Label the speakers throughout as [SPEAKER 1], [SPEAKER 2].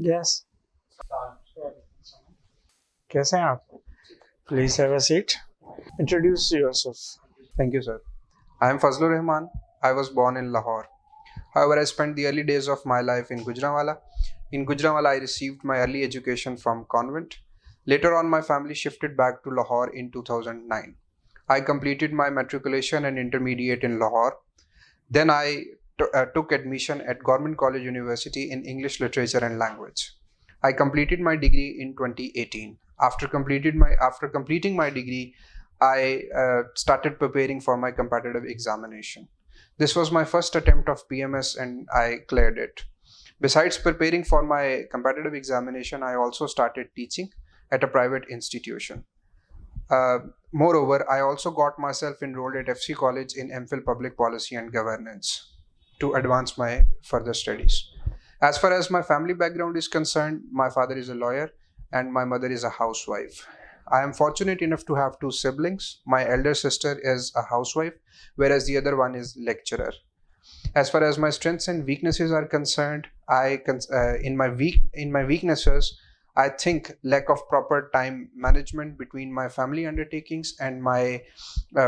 [SPEAKER 1] Yes. कैसे हैं आप? Please have a seat. Introduce yourself.
[SPEAKER 2] Thank you, sir. I am Fazlur Rahman. I was born in Lahore. However, I spent the early days of my life in Gujranwala. In Gujranwala, I received my early education from convent. Later on, my family shifted back to Lahore in 2009. I completed my matriculation and intermediate in Lahore. Then I took admission at Government College University in English Literature and Language. I completed my degree in 2018. After completing my degree, I started preparing for my competitive examination. This was my first attempt of PMS and I cleared it. Besides preparing for my competitive examination, I also started teaching at a private institution. Uh, Moreover, I also got myself enrolled at FC College in MPhil Public Policy and Governance to advance my further studies. As far as my family background is concerned, my father is a lawyer and my mother is a housewife. I am fortunate enough to have two siblings. My elder sister is a housewife, whereas the other one is lecturer. As far as my strengths and weaknesses are concerned, in my weaknesses, I think lack of proper time management between my family undertakings and my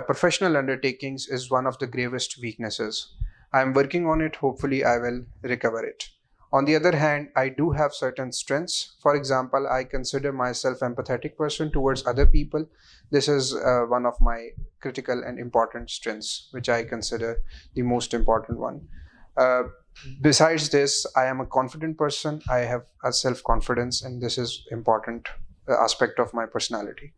[SPEAKER 2] professional undertakings is one of the gravest weaknesses. I am working on it. Hopefully, I will recover it. On the other hand, I do have certain strengths. For example, I consider myself empathetic person towards other people. This is one of my critical and important strengths, which I consider the most important one. Uh, Besides this, I am a confident person. I have a self confidence, and this is important aspect of my personality.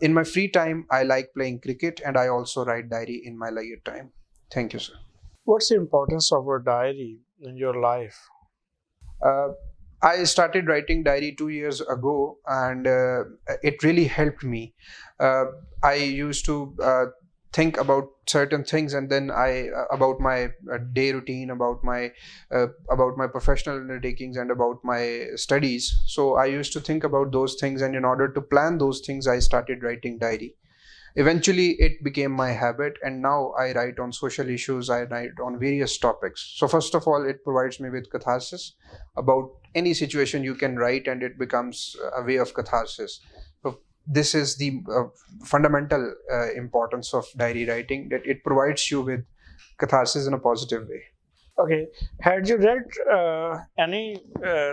[SPEAKER 2] In my free time, I like playing cricket, and I also write diary in my leisure time. Thank you, sir.
[SPEAKER 1] What's the importance of a diary in your life?
[SPEAKER 2] Uh, I started writing diary 2 years ago, and it really helped me. Uh, I used to think about certain things, and then I about my day routine, about my professional undertakings, and about my studies. So I used to think about those things, and in order to plan those things, I started writing diary. Eventually, it became my habit, and now I write on social issues, I write on various topics. So, first of all, it provides me with catharsis. About any situation, you can write, and it becomes a way of catharsis. So, this is the fundamental importance of diary writing, that it provides you with catharsis in a positive way.
[SPEAKER 1] Okay. Had you read any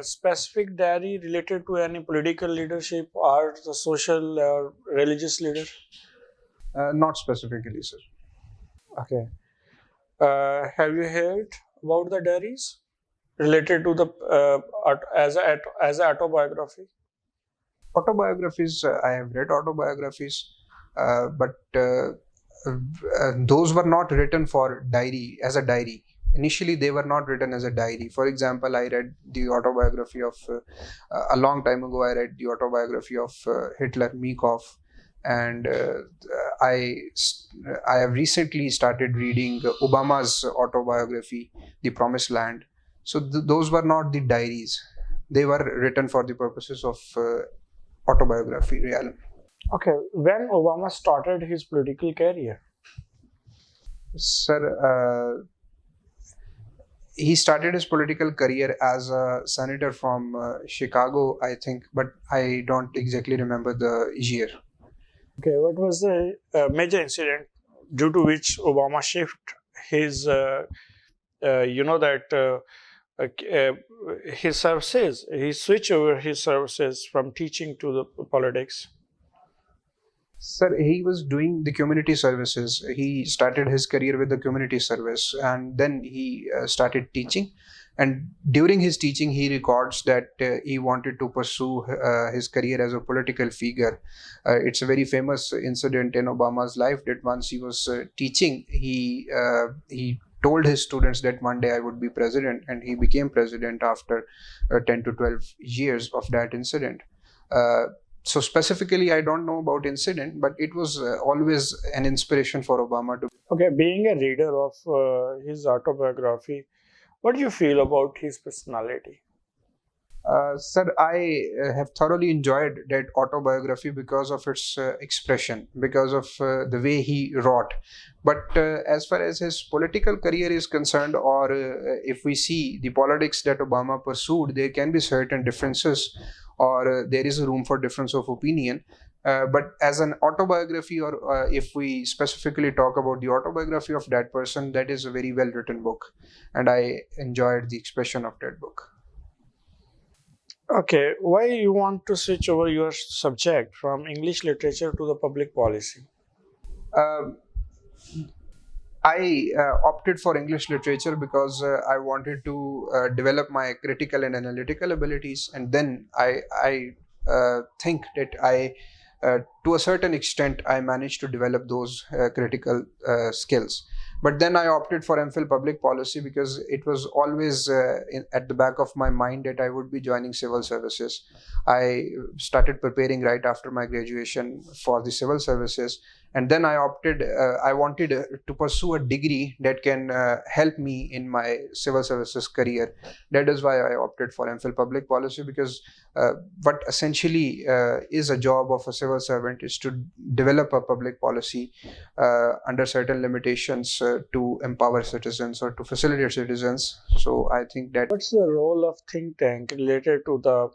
[SPEAKER 1] specific diary related to any political leadership or the social or religious leader?
[SPEAKER 2] Not specifically, sir.
[SPEAKER 1] Okay. Have you heard about the diaries related to the as a autobiography?
[SPEAKER 2] Autobiographies, I have read autobiographies, but those were not written for diary as a diary. Initially, they were not written as a diary. For example, I read the autobiography of a long time ago. I read the autobiography of Hitler, Meekhoff, and I I have recently started reading Obama's autobiography, The Promised Land. So those were not the diaries. They were written for the purposes of autobiography realm.
[SPEAKER 1] Okay. When Obama started his political career?
[SPEAKER 2] Sir, he started his political career as a senator from Chicago, I think, but I don't exactly remember the year.
[SPEAKER 1] Okay. What was the major incident due to which Obama shift his his services? He switched over his services from teaching to the politics.
[SPEAKER 2] Sir, he was doing the community services. He started his career with the community service, and then he started teaching. And during his teaching, he records that he wanted to pursue his career as a political figure. It's a very famous incident in Obama's life that once he was teaching, he told his students that one day I would be president, and he became president after 10 to 12 years of that incident. Uh, so specifically, I don't know about incident, but it was always an inspiration for Obama to.
[SPEAKER 1] Okay, being a reader of his autobiography, what do you feel about his personality?
[SPEAKER 2] Sir, I have thoroughly enjoyed that autobiography because of its expression, because of the way he wrote. But as far as his political career is concerned, or if we see the politics that Obama pursued, there can be certain differences, or there is a room for difference of opinion. But as an autobiography, or if we specifically talk about the autobiography of that person, that is a very well written book, and I enjoyed the expression of that book.
[SPEAKER 1] Okay, why you want to switch over your subject from English literature to the public policy?
[SPEAKER 2] Um I opted for English literature because I wanted to develop my critical and analytical abilities, and then I think that to a certain extent, I managed to develop those critical skills. But then I opted for MPhil Public Policy because it was always at the back of my mind that I would be joining civil services. I started preparing right after my graduation for the civil services, and then I wanted to pursue a degree that can help me in my civil services career. That is why I opted for MPhil Public Policy, because what essentially is a job of a civil servant is to develop a public policy under certain limitations to empower citizens or to facilitate citizens. So I think that.
[SPEAKER 1] What's the role of think tank related to the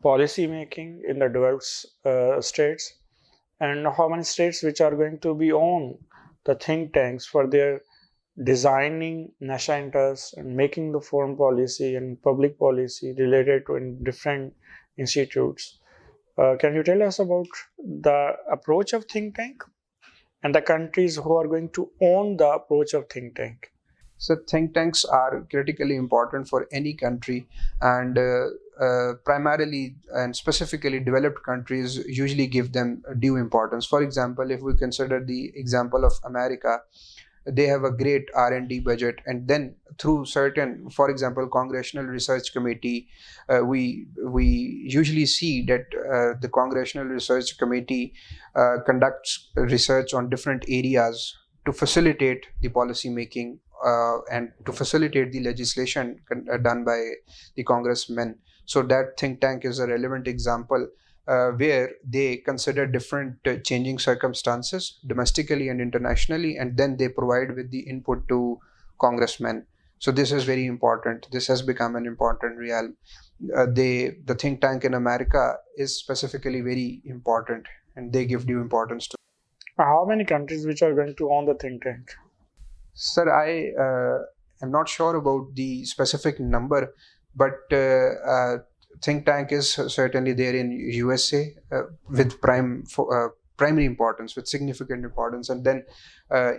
[SPEAKER 1] policy making in the developed states, and how many states which are going to be on the think tanks for their designing national interests and making the foreign policy and public policy related to in different institutes. Can you tell us about the approach of think tank and the countries who are going to own the approach of think tank?
[SPEAKER 2] So think tanks are critically important for any country, and primarily and specifically developed countries usually give them due importance. For example, if we consider the example of America, they have a great R&D budget, and then through certain, for example, Congressional Research Committee, we usually see that the Congressional Research Committee conducts research on different areas to facilitate the policy making and to facilitate the legislation done by the congressmen. So that think tank is a relevant example where they consider different changing circumstances domestically and internationally, and then they provide with the input to congressmen. So this is very important. This has become an important realm. The think tank in America is specifically very important, and they give due importance to.
[SPEAKER 1] How many countries which are going to own the think tank?
[SPEAKER 2] Sir, I am not sure about the specific number, but think tank is certainly there in USA with primary importance, with significant importance, and then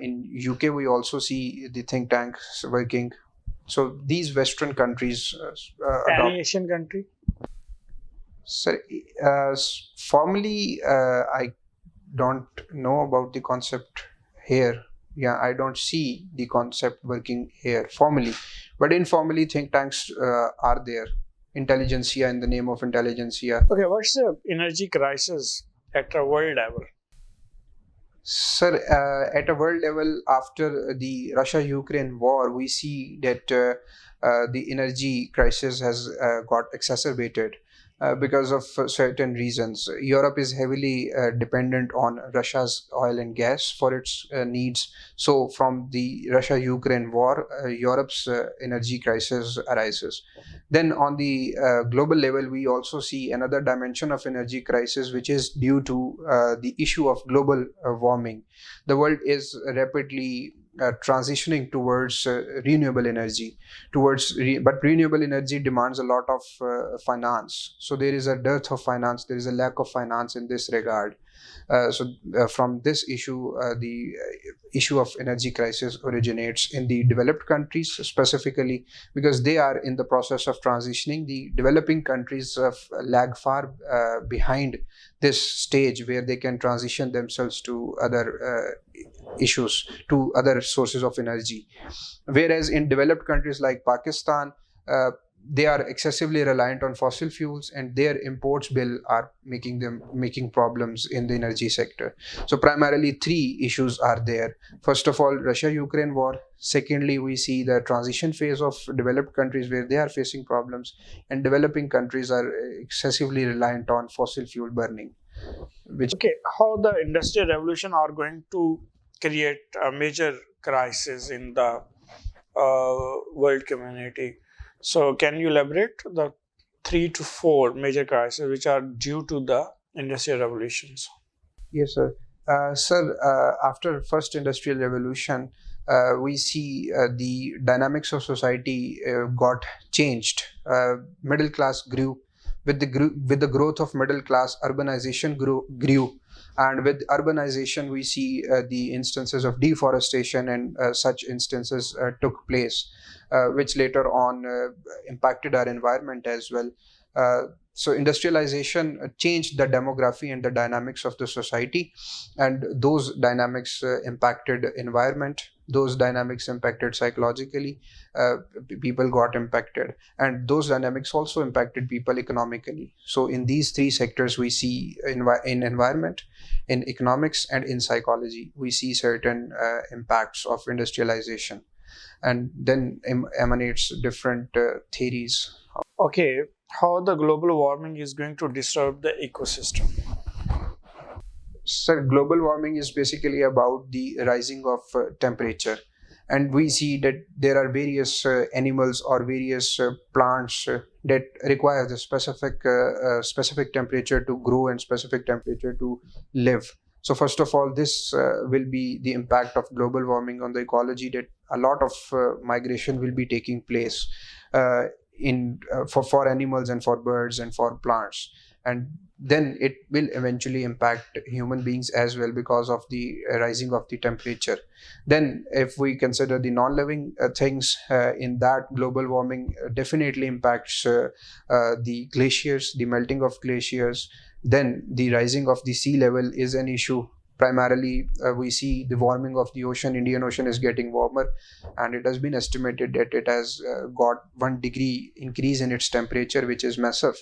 [SPEAKER 2] in UK we also see the think tanks working. So these Western countries adopt.
[SPEAKER 1] Any Asian country?
[SPEAKER 2] Sir, formally, I don't know about the concept here. Yeah, I don't see the concept working here formally, but informally, think tanks are there. Intelligentsia, in the name of intelligentsia.
[SPEAKER 1] Okay, what's the energy crisis at a world level?
[SPEAKER 2] Sir, at a world level, after the Russia-Ukraine war, we see that the energy crisis has got exacerbated because of certain reasons. Europe is heavily dependent on Russia's oil and gas for its needs. So, from the Russia-Ukraine war, Europe's energy crisis arises. Then, on the global level, we also see another dimension of energy crisis, which is due to the issue of global warming. The world is rapidly transitioning towards renewable energy, but renewable energy demands a lot of finance. So there is a dearth of finance. There is a lack of finance in this regard. From this issue, the issue of energy crisis originates in the developed countries specifically because they are in the process of transitioning. The developing countries lag far behind this stage where they can transition themselves to other issues, to other sources of energy. Whereas in developed countries like Pakistan, they are excessively reliant on fossil fuels, and their imports bill are making problems in the energy sector. So primarily three issues are there. First of all, Russia Ukraine war. Secondly, we see the transition phase of developed countries where they are facing problems, and developing countries are excessively reliant on fossil fuel burning, which
[SPEAKER 1] Okay, how the industrial revolution are going to create a major crisis in the world community. So, can you elaborate the 3 to 4 major crises which are due to the industrial revolutions?
[SPEAKER 2] Yes, sir. Sir, after first industrial revolution, we see the dynamics of society got changed. Middle class grew. With the growth of middle class, urbanization grew, and with urbanization, we see the instances of deforestation, and such instances took place, which later on impacted our environment as well. Uh, so industrialization changed the demography and the dynamics of the society, and those dynamics impacted environment. Those dynamics impacted psychologically. uh, People got impacted, and those dynamics also impacted people economically. So in these three sectors, we see in environment, in economics, and in psychology, we see certain impacts of industrialization, and then emanates different theories.
[SPEAKER 1] Okay, how the global warming is going to disturb the ecosystem?
[SPEAKER 2] So global warming is basically about the rising of temperature, and we see that there are various animals or various plants that require the specific temperature to grow and specific temperature to live. So first of all, this will be the impact of global warming on the ecology, that a lot of migration will be taking place in for animals and for birds and for plants, and then it will eventually impact human beings as well because of the rising of the temperature. Then if we consider the non-living things, in that global warming definitely impacts the glaciers, the melting of glaciers. Then the rising of the sea level is an issue. Primarily, we see the warming of the ocean. Indian Ocean is getting warmer, and it has been estimated that it has got 1 degree increase in its temperature, which is massive.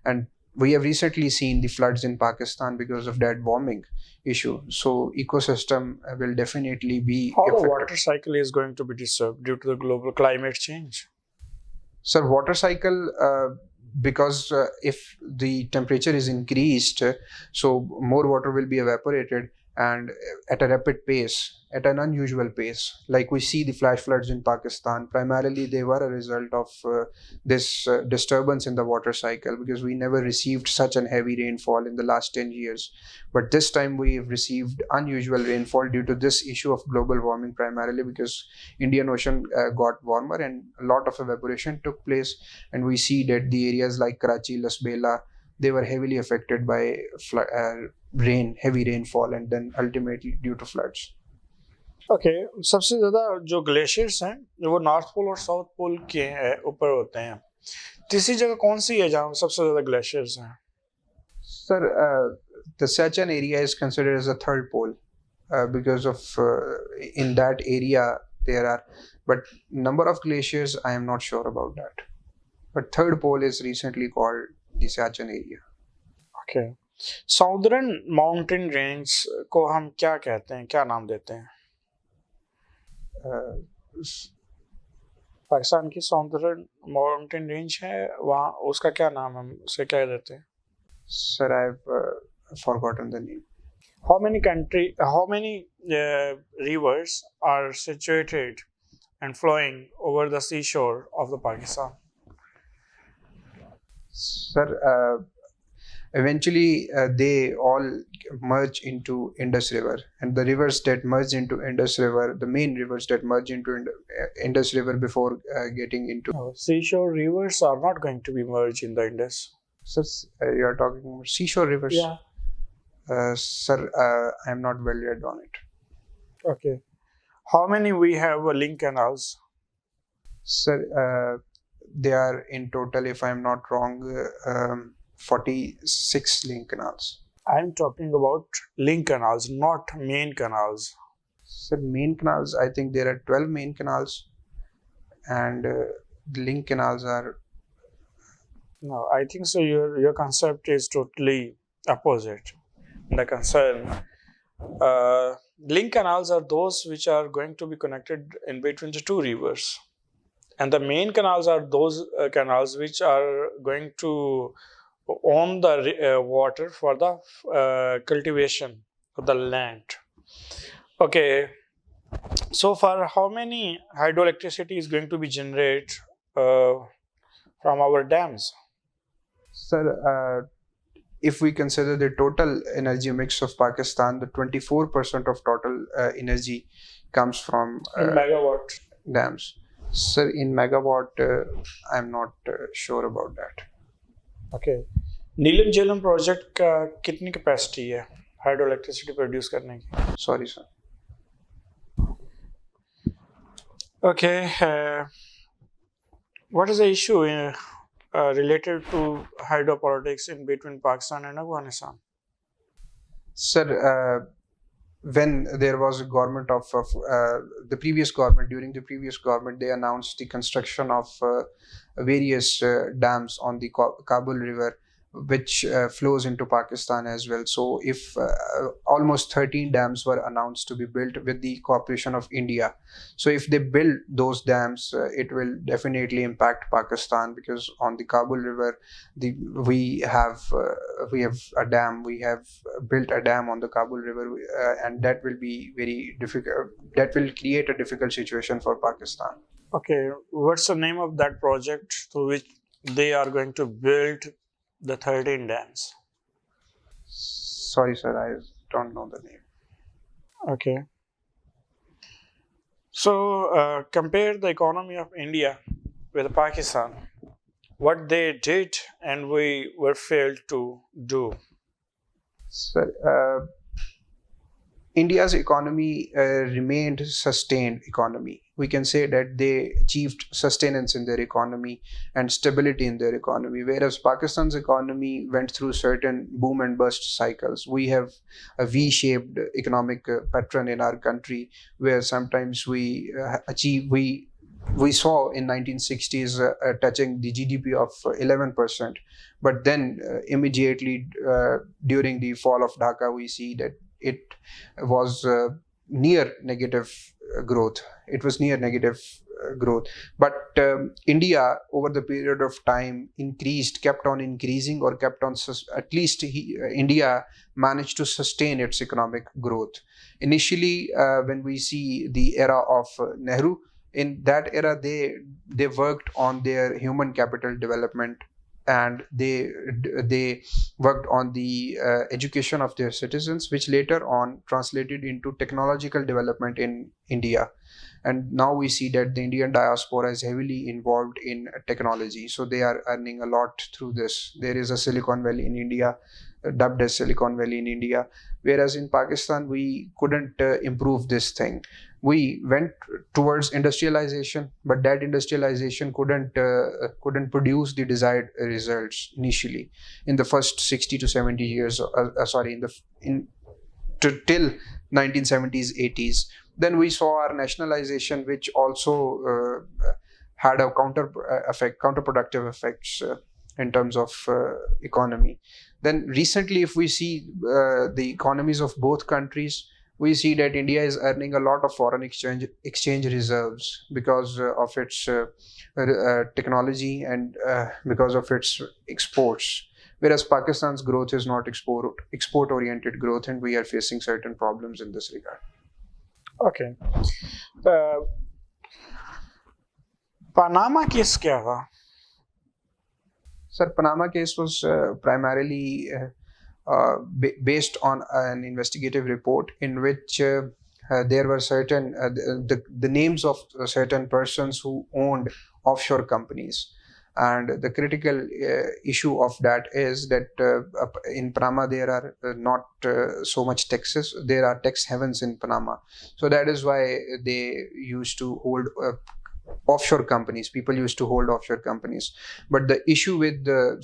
[SPEAKER 2] And we have recently seen the floods in Pakistan because of that warming issue. So ecosystem will definitely be
[SPEAKER 1] How the
[SPEAKER 2] affected.
[SPEAKER 1] water cycle is going to be disturbed due to the global climate change?
[SPEAKER 2] So water cycle, because if the temperature is increased, so more water will be evaporated, and at a rapid pace, at an unusual pace. Like we see the flash floods in Pakistan, primarily they were a result of this disturbance in the water cycle, because we never received such an heavy rainfall in the last 10 years. But this time we have received unusual rainfall due to this issue of global warming, primarily because Indian Ocean got warmer and a lot of evaporation took place, and we see that the areas like Karachi, Lasbela, they were heavily affected by heavy rainfall, and then ultimately due to floods.
[SPEAKER 1] Okay सबसे ज़्यादा जो glaciers हैं वो north pole और south pole के ऊपर होते हैं। तीसरी जगह कौन सी है जहाँ सबसे ज़्यादा ग्लेशियर्स हैं?
[SPEAKER 2] Sir, the Siachen area is considered as a third pole because of in that area there are, but number of glaciers I am not sure about that. But third pole is recently called the Siachen area.
[SPEAKER 1] Okay southern mountain range को हम क्या कहते हैं, क्या नाम देते हैं? पाकिस्तान की साउदर्न माउंटेन रेंज है वहाँ, उसका क्या नाम हम उसे क्या देते हैं?
[SPEAKER 2] Sir, I've forgotten the name.
[SPEAKER 1] How many rivers are situated and flowing over the seashore of the Pakistan?
[SPEAKER 2] Sir, eventually they all merge into Indus River, and the rivers that merge into Indus River, the main rivers that merge into Indus River before getting into.
[SPEAKER 1] No, seashore rivers are not going to be merged in the Indus.
[SPEAKER 2] Sir, you are talking about seashore rivers.
[SPEAKER 1] Yeah.
[SPEAKER 2] Sir, I am not well read on it.
[SPEAKER 1] Okay. How many we have link canals?
[SPEAKER 2] Sir, they are in total, if I am not wrong, 46 link canals.
[SPEAKER 1] I am talking about link canals, not main canals.
[SPEAKER 2] Sir, main canals, I think there are 12 main canals, and the link canals are
[SPEAKER 1] No, I think so. Your concept is totally opposite. The concern, link canals are those which are going to be connected in between the two rivers, and the main canals are those canals which are going to own the water for the cultivation of the land. Okay, so far, how many hydroelectricity is going to be generated uh, from our dams?
[SPEAKER 2] Sir, if we consider the total energy mix of Pakistan, the 24% of total energy comes from
[SPEAKER 1] In megawatt.
[SPEAKER 2] dams. Sir, in megawatt, I'm not sure about that.
[SPEAKER 1] Okay, Neelam Jhelum project का कितनी capacity है hydro electricity produce करने की?
[SPEAKER 2] Sorry, sir.
[SPEAKER 1] Okay, what is the issue related to hydro politics in between Pakistan and Afghanistan?
[SPEAKER 2] Sir, when there was a government of the previous government, during the previous government, they announced the construction of various dams on the Kabul River, which flows into Pakistan as well. So, if almost 13 dams were announced to be built with the cooperation of India, so if they build those dams, it will definitely impact Pakistan, because on the Kabul River, the we have a dam, we have built a dam on the Kabul River, and that will be very difficult. That will create a difficult situation for Pakistan.
[SPEAKER 1] Okay, what's the name of that project through which they are going to build the 13 dams?
[SPEAKER 2] Sorry, sir, I don't know the name.
[SPEAKER 1] Okay, so compare the economy of India with Pakistan, what they did and we were failed to do.
[SPEAKER 2] Sir, India's economy remained sustained economy. We can say that they achieved sustenance in their economy and stability in their economy, whereas Pakistan's economy went through certain boom and bust cycles. We have a V-shaped economic pattern in our country, where sometimes we saw in 1960s touching the GDP of 11%, but then immediately during the fall of Dhaka, we see that it was near negative growth. It was near negative growth. But India, over the period of time, kept on increasing, or kept on, at least India managed to sustain its economic growth. Initially, when we see the era of Nehru, in that era, they worked on their human capital development, and they worked on the education of their citizens, which later on translated into technological development in India. And now we see that the Indian diaspora is heavily involved in technology, so they are earning a lot through this. There is a Silicon Valley in India, dubbed as Silicon Valley in India, whereas in Pakistan we couldn't improve this thing. We went towards industrialization, but that industrialization couldn't produce the desired results initially in the first 60 to 70 years. Sorry, in till 1970s 80s. Then we saw our nationalization, which also had a counterproductive effects in terms of economy. Then recently, if we see the economies of both countries, we see that India is earning a lot of foreign exchange reserves because of its technology, and because of its exports, whereas Pakistan's growth is not export oriented growth, and we are facing certain problems in this regard.
[SPEAKER 1] Okay, Panama case क्या था?
[SPEAKER 2] Sir, Panama case was primarily based on an investigative report in which there were certain the names of certain persons who owned offshore companies. And the critical issue of that is that in Panama there are not so much taxes. There are tax havens in Panama, so that is why they used to hold offshore companies. People used to hold offshore companies. But the issue with the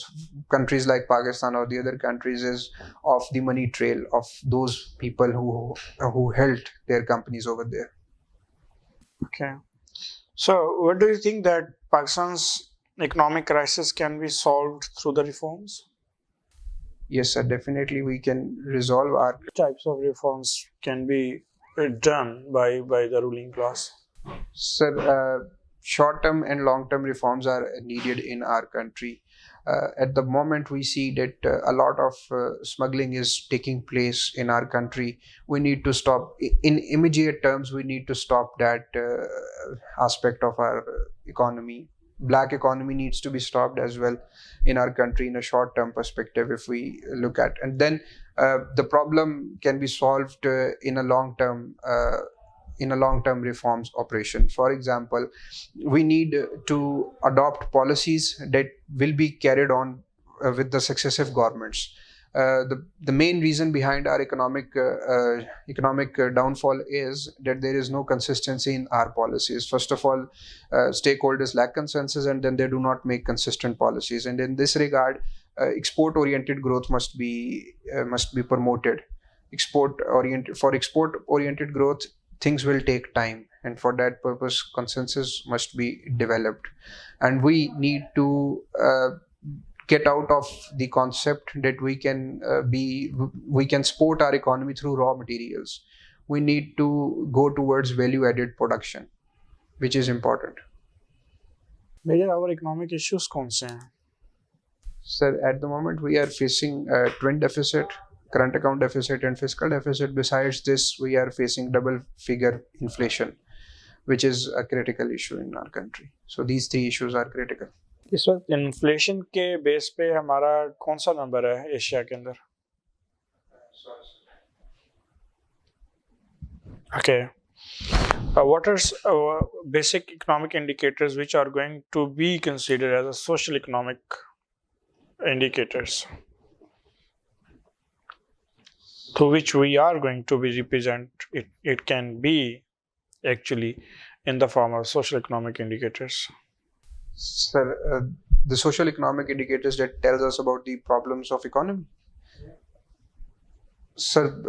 [SPEAKER 2] countries like Pakistan or the other countries is of the money trail of those people who held their companies over there.
[SPEAKER 1] Okay, so what do you think that Pakistan's economic crisis can be solved through the reforms?
[SPEAKER 2] Yes, sir. Definitely, we can resolve our.
[SPEAKER 1] Types of reforms can be done by the ruling class?
[SPEAKER 2] Sir, short-term and long-term reforms are needed in our country. At the moment, we see that a lot of smuggling is taking place in our country. We need to stop, in immediate terms, we need to stop that aspect of our economy. Black economy needs to be stopped as well in our country in a short-term perspective, if we look at. And then the problem can be solved in a long-term reforms operation. For example, we need to adopt policies that will be carried on with the successive governments. The main reason behind our economic downfall is that there is no consistency in our policies. First of all, stakeholders lack consensus, and then they do not make consistent policies. And in this regard, export-oriented growth must be promoted. Export-oriented growth, things will take time, and for that purpose consensus must be developed. And we need to get out of the concept that we can support our economy through raw materials. We need to go towards value added production, which is important.
[SPEAKER 1] Major और economic issues कौन से हैं?
[SPEAKER 2] Sir, at the moment we are facing twin deficit, current account deficit and fiscal deficit. Besides this, we are facing double figure inflation, which is a critical issue in our country. So these three issues are critical.
[SPEAKER 1] इस वक्त inflation के base पे हमारा कौन सा number है Asia के अंदर? Okay. What are basic economic indicators which are going to be considered as a social economic indicators to which we are going to be represent it? It can be actually in the form of social economic indicators.
[SPEAKER 2] Sir, the social economic indicators that tells us about the problems of economy. Sir,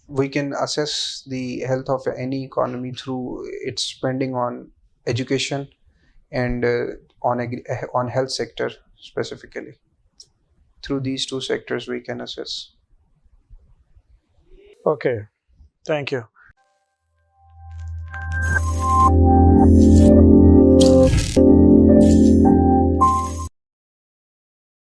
[SPEAKER 2] we can assess the health of any economy through its spending on education and on health sector specifically. Through these two sectors we can assess.
[SPEAKER 1] Okay, thank you.